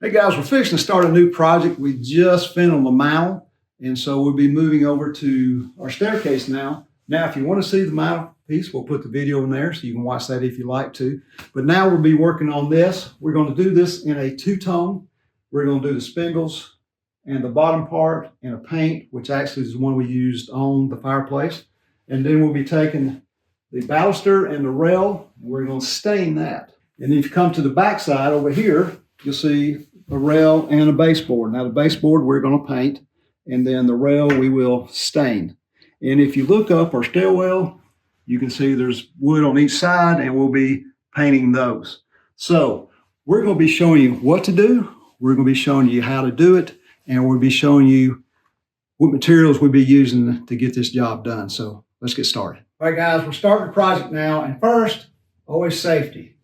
Hey guys, we're fixing to start a new project. We just finished on the mantel, and so we'll be moving over to our staircase now. Now, if you want to see the mantel piece, we'll put the video in there so you can watch that if you like to. But now we'll be working on this. We're going to do this in a two-tone. We're going to do the spindles and the bottom part in a paint, which actually is the one we used on the fireplace. And then we'll be taking the baluster and the rail, and we're going to stain that. And if you come to the back side over here, you'll see a rail and a baseboard. Now the baseboard we're going to paint, and then the rail we will stain. And if you look up our stairwell, you can see there's wood on each side, and we'll be painting those. So we're going to be showing you what to do. We're going to be showing you how to do it, and we'll be showing you what materials we'll be using to get this job done. So let's get started. All right, guys, we're starting the project now. And first, always safety.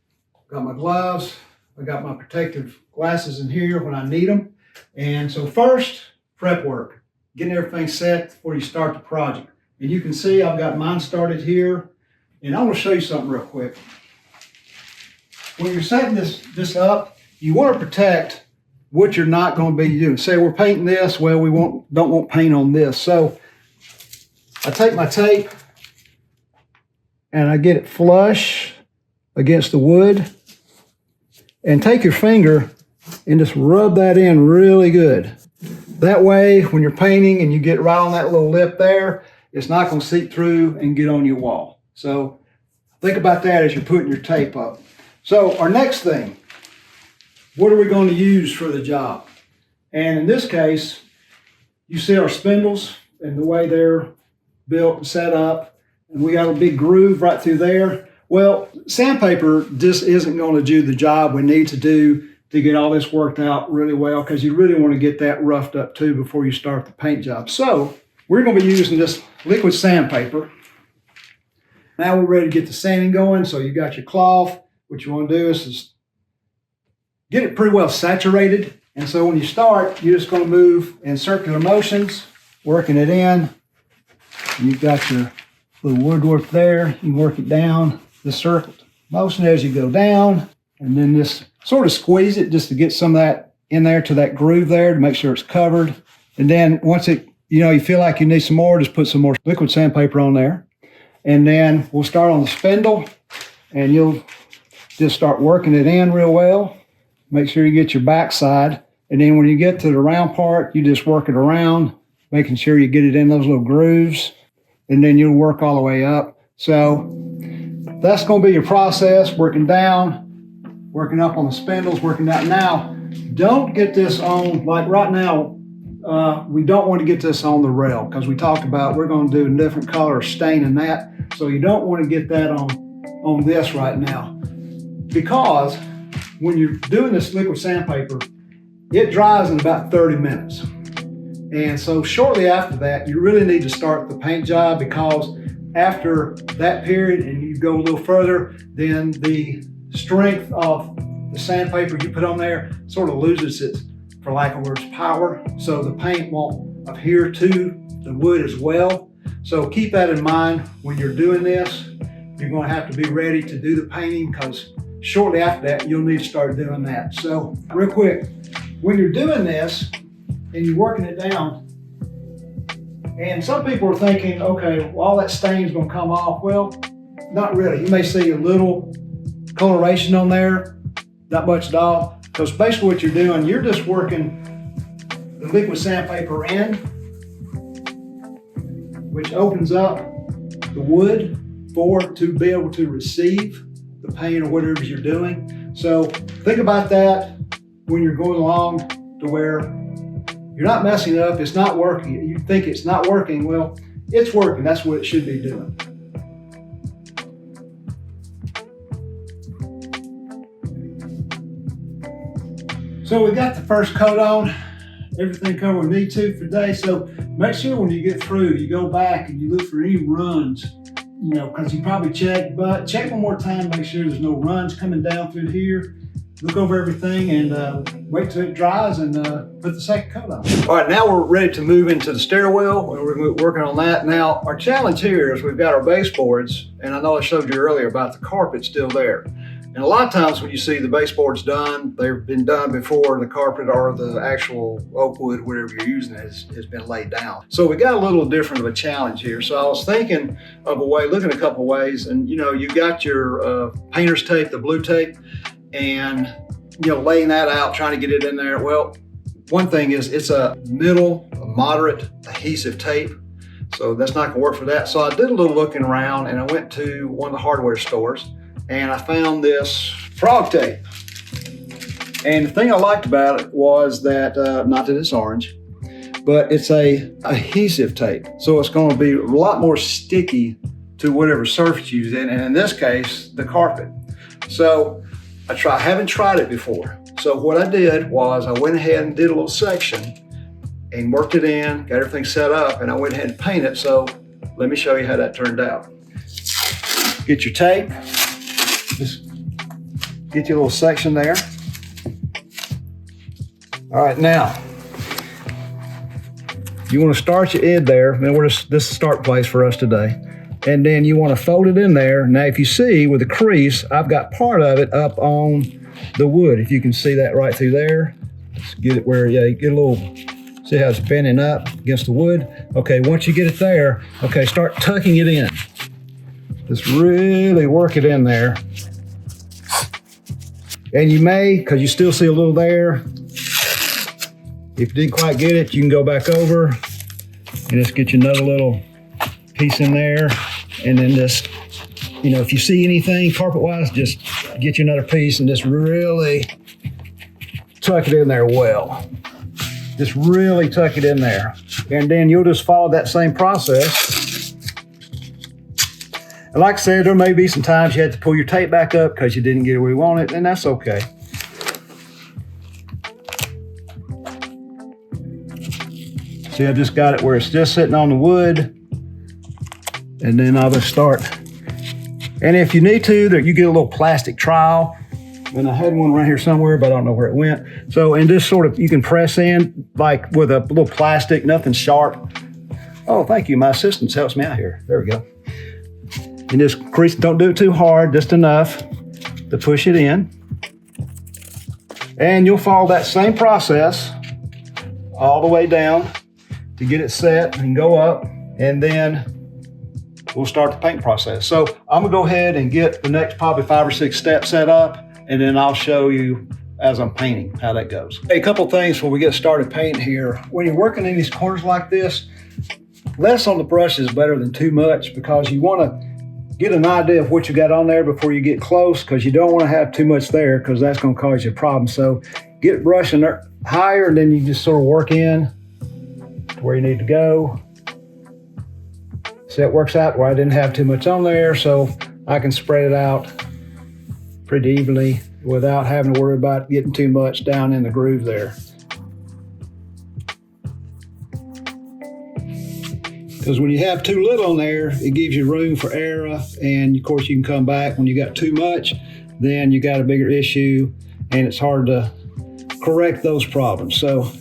Got my gloves. I got my protective glasses in here when I need them. And so first, prep work, getting everything set before you start the project. And you can see I've got mine started here. And I want to show you something real quick. When you're setting this up, you want to protect what you're not going to be doing. Say we're painting this, well, we don't want paint on this. So I take my tape and I get it flush against the wood. And take your finger and just rub that in really good. That way, when you're painting and you get right on that little lip there, it's not going to seep through and get on your wall. So think about that as you're putting your tape up. So our next thing, what are we going to use for the job? And in this case, you see our spindles and the way they're built and set up. And we got a big groove right through there. Well, sandpaper just isn't going to do the job we need to do to get all this worked out really well, because you really want to get that roughed up too before you start the paint job. So we're going to be using this liquid sandpaper. Now we're ready to get the sanding going. So you got your cloth. What you want to do is get it pretty well saturated. And so when you start, you're just going to move in circular motions, working it in. And you've got your little woodwork there. You can work it down the circle motion as you go down, and then just sort of squeeze it just to get some of that in there to that groove there to make sure it's covered. And then once you feel like you need some more, just put some more liquid sandpaper on there. And then we'll start on the spindle, and you'll just start working it in real well. Make sure you get your back side. And then when you get to the round part, you just work it around, making sure you get it in those little grooves, and then you'll work all the way up. So that's going to be your process, working down, working up on the spindles, working out. Now, don't get this on, like right now, we don't want to get this on the rail, because we talked about we're going to do a different color stain in that. So you don't want to get that on this right now, because when you're doing this liquid sandpaper, it dries in about 30 minutes. And so shortly after that, you really need to start the paint job, because after that period and you go a little further, then the strength of the sandpaper you put on there sort of loses its, for lack of words, power. So the paint won't adhere to the wood as well. So keep that in mind when you're doing this. You're going to have to be ready to do the painting, because shortly after that, you'll need to start doing that. So real quick, when you're doing this and you're working it down, and some people are thinking, okay, well, all that stain's going to come off. Well, not really. You may see a little coloration on there, not much at all, because basically what you're doing, you're just working the liquid sandpaper in, which opens up the wood to be able to receive the paint or whatever you're doing. So think about that when you're going along, to where you're not messing it up, it's not working. You think it's not working, well, it's working. That's what it should be doing. So we got the first coat on, everything covered we need to for today. So make sure when you get through, you go back and you look for any runs, because you probably checked, but check one more time, make sure there's no runs coming down through here. Look over everything and wait till it dries and put the second coat on. All right, now we're ready to move into the stairwell. We're working on that. Now, our challenge here is we've got our baseboards, and I know I showed you earlier about the carpet still there. And a lot of times when you see the baseboards done, they've been done before the carpet or the actual oak wood, whatever you're using, has been laid down. So we got a little different of a challenge here. So I was thinking of a way, looking at a couple of ways, and you got your painter's tape, the blue tape, and laying that out, trying to get it in there. Well, one thing is it's a moderate adhesive tape. So that's not gonna work for that. So I did a little looking around, and I went to one of the hardware stores, and I found this frog tape. And the thing I liked about it was that, not that it's orange, but it's a adhesive tape. So it's gonna be a lot more sticky to whatever surface you use in, and in this case, the carpet. So I haven't tried it before. So what I did was I went ahead and did a little section and worked it in, got everything set up, and I went ahead and painted it. So let me show you how that turned out. Get your tape, just get your little section there. All right, now, you wanna start your end there, and this is the start place for us today. And then you wanna fold it in there. Now, if you see with the crease, I've got part of it up on the wood. If you can see that right through there, just get it where, you get a little, see how it's bending up against the wood? Okay, once you get it there, okay, start tucking it in. Just really work it in there. And you may, because you still see a little there, if you didn't quite get it, you can go back over and just get you another little piece in there. And then just, if you see anything carpet-wise, just get you another piece and just really tuck it in there well. Just really tuck it in there. And then you'll just follow that same process. And like I said, there may be some times you had to pull your tape back up because you didn't get it where you wanted, and that's okay. See, I just got it where it's just sitting on the wood. And then I'll just start. And if you need to, you get a little plastic trowel. And I had one right here somewhere, but I don't know where it went. So, and just sort of, you can press in like with a little plastic, nothing sharp. Oh, thank you. My assistant helps me out here. There we go. And just crease, don't do it too hard, just enough to push it in. And you'll follow that same process all the way down to get it set and go up. And then we'll start the paint process. So I'm gonna go ahead and get the next probably 5 or 6 steps set up, and then I'll show you as I'm painting how that goes. Hey, a couple things before we get started painting here. When you're working in these corners like this, less on the brush is better than too much, because you wanna get an idea of what you got on there before you get close, because you don't wanna have too much there, because that's gonna cause you a problem. So get brushing there higher, and then you just sort of work in to where you need to go. So it works out where I didn't have too much on there, so I can spread it out pretty evenly without having to worry about getting too much down in the groove there. Because when you have too little on there, it gives you room for error, and of course you can come back when you got too much, then you got a bigger issue, and it's hard to correct those problems. So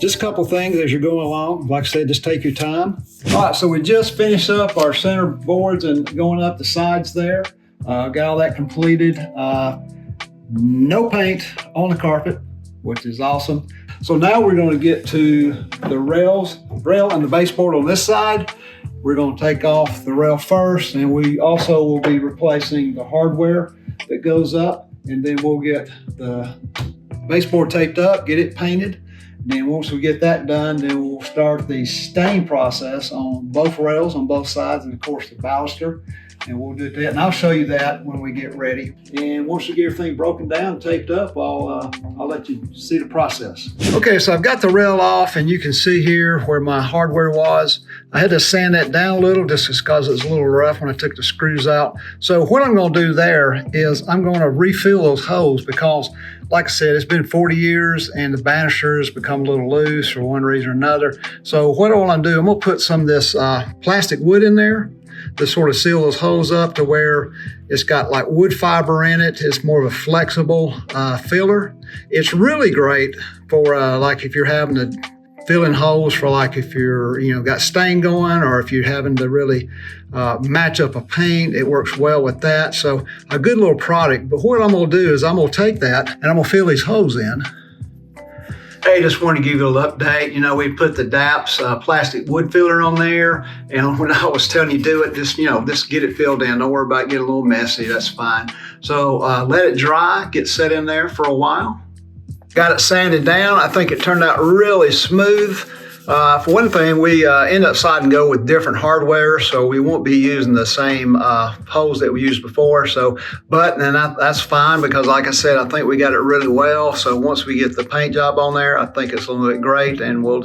just a couple things as you're going along. Like I said, just take your time. All right, so we just finished up our center boards and going up the sides there. Got all that completed. No paint on the carpet, which is awesome. So now we're going to get to the rail and the baseboard on this side. We're going to take off the rail first, and we also will be replacing the hardware that goes up, and then we'll get the baseboard taped up, get it painted. Then once we get that done, then we'll start the stain process on both rails on both sides, and of course the baluster. And we'll do that, and I'll show you that when we get ready. And once we get everything broken down, taped up, I'll let you see the process. Okay, so I've got the rail off, and you can see here where my hardware was. I had to sand that down a little just because it was a little rough when I took the screws out. So what I'm gonna do there is I'm gonna refill those holes, because like I said, it's been 40 years and the banister has become a little loose for one reason or another. So what I wanna do, I'm gonna put some of this plastic wood in there to sort of seal those holes up to where it's got like wood fiber in it. It's more of a flexible filler. It's really great for like if you're having to fill in holes for like if you're, got stain going, or if you're having to really match up a paint, it works well with that. So a good little product. But what I'm gonna do is I'm gonna take that and I'm gonna fill these holes in. Hey, just want to give you a little update. We put the DAPS plastic wood filler on there, and when I was telling you do it, just get it filled in. Don't worry about getting a little messy, that's fine. So let it dry, get set in there for a while. Got it sanded down. I think it turned out really smooth. For one thing, we end up deciding to go with different hardware, so we won't be using the same holes that we used before. But that's fine, because like I said, I think we got it really well. So once we get the paint job on there, I think it's gonna look great, and we'll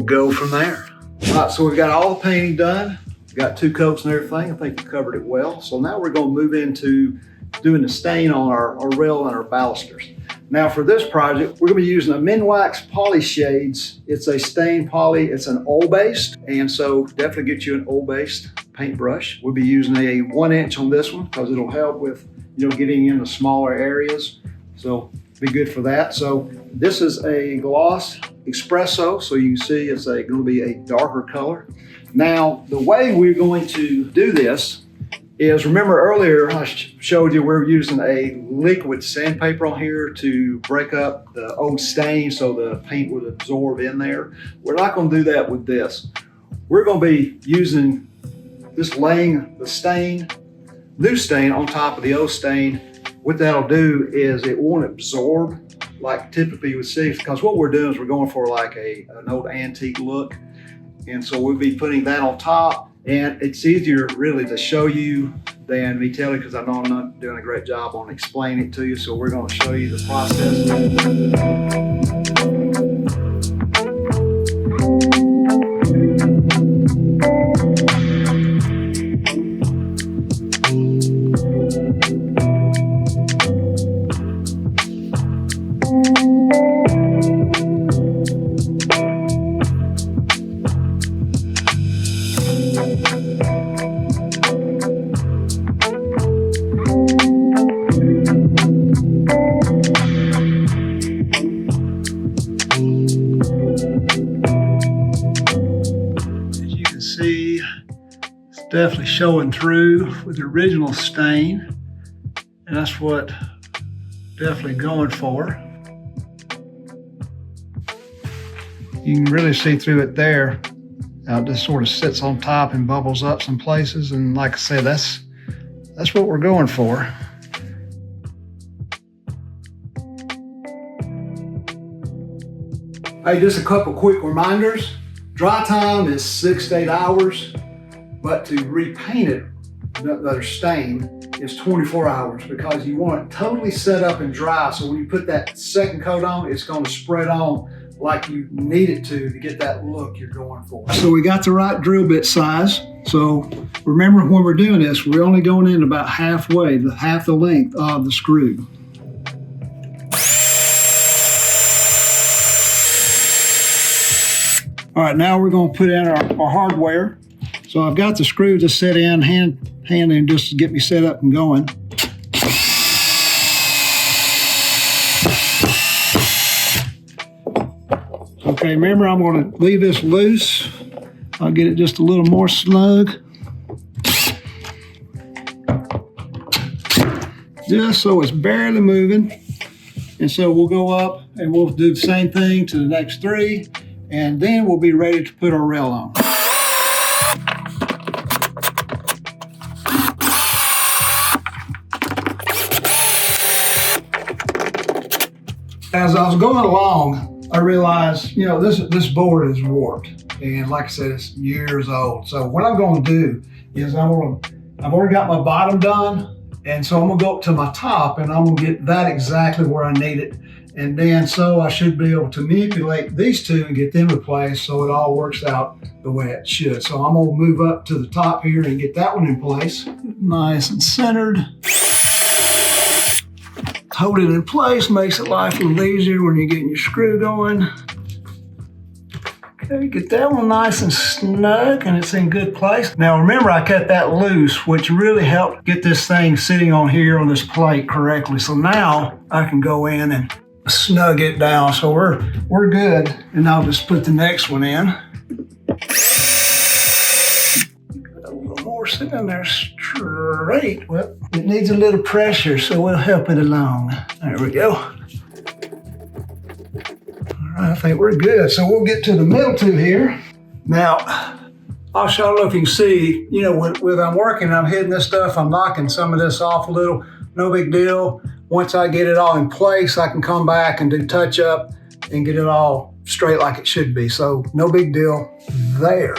go from there. All right, so we've got all the painting done. We've got 2 coats and everything. I think we covered it well. So now we're gonna move into doing the stain on our rail and our balusters. Now for this project, we're gonna be using a Minwax Poly Shades. It's a stain poly, it's an oil-based, and so definitely get you an oil-based paintbrush. We'll be using a 1 inch on this one because it'll help with getting into smaller areas. So be good for that. So this is a gloss espresso, so you can see it's going to be a darker color. Now the way we're going to do this is, remember earlier I showed you we're using a liquid sandpaper on here to break up the old stain so the paint would absorb in there. We're not going to do that with this. We're going to be using this, laying the new stain on top of the old stain. What that'll do is it won't absorb like typically you would see, because what we're doing is we're going for like an old antique look. And so we'll be putting that on top. And it's easier really to show you than me telling you, because I know I'm not doing a great job on explaining it to you. So we're going to show you the process. See, it's definitely showing through with the original stain, and that's what definitely going for. You can really see through it there. It just sort of sits on top and bubbles up some places, and like I said, that's what we're going for. Hey, just a couple quick reminders. Dry time is 6 to 8 hours, but to repaint it, the stain, is 24 hours, because you want it totally set up and dry. So when you put that second coat on, it's going to spread on like you need it to get that look you're going for. So we got the right drill bit size. So remember, when we're doing this, we're only going in about halfway, half the length of the screw. All right, now we're going to put in our hardware. So I've got the screw to set in, hand and just to get me set up and going. Okay, remember, I'm going to leave this loose. I'll get it just a little more snug. Just so it's barely moving. And so we'll go up and we'll do the same thing to the next 3. And then we'll be ready to put our rail on. As I was going along, I realized, this board is warped. And like I said, it's years old. So what I'm going to do is I've already got my bottom done. And so I'm going to go up to my top and I'm going to get that exactly where I need it. And then so I should be able to manipulate these 2 and get them in place so it all works out the way it should. So I'm gonna move up to the top here and get that one in place. Nice and centered. Hold it in place, makes it life a little easier when you're getting your screw going. Okay, get that one nice and snug and it's in good place. Now remember, I cut that loose, which really helped get this thing sitting on here on this plate correctly. So now I can go in and snug it down. So we're good. And I'll just put the next one in. A little more sitting there straight. Well, it needs a little pressure, so we'll help it along. There we go. All right, I think we're good. So we'll get to the middle two here. Now, I don't know if you can see, you know, with I'm working, I'm hitting this stuff, I'm knocking some of this off a little, no big deal. Once I get it all in place, I can come back and do touch up and get it all straight like it should be. So no big deal there.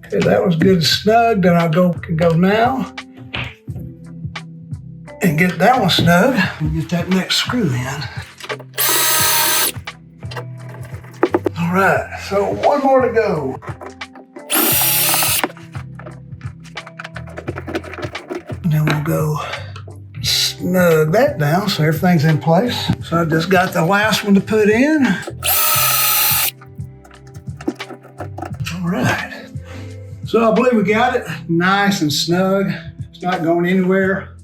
Okay, that was good and snug. Then I can go now and get that one snug and get that next screw in. All right, so one more to go. And then we'll go snug that down so everything's in place. So I just got the last one to put in. All right. So I believe we got it nice and snug. It's not going anywhere.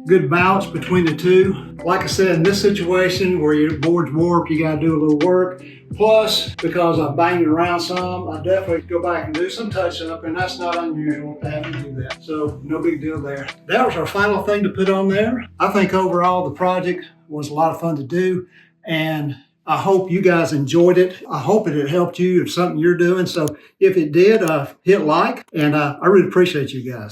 Good balance between the two. Like I said, in this situation where your board's warped, you gotta do a little work. Plus, because I banged it around some, I definitely go back and do some touch up, and that's not unusual to have to do that. So no big deal there. That was our final thing to put on there. I think overall the project was a lot of fun to do, and I hope you guys enjoyed it. I hope it had helped you if something you're doing. So if it did, hit like, and I really appreciate you guys.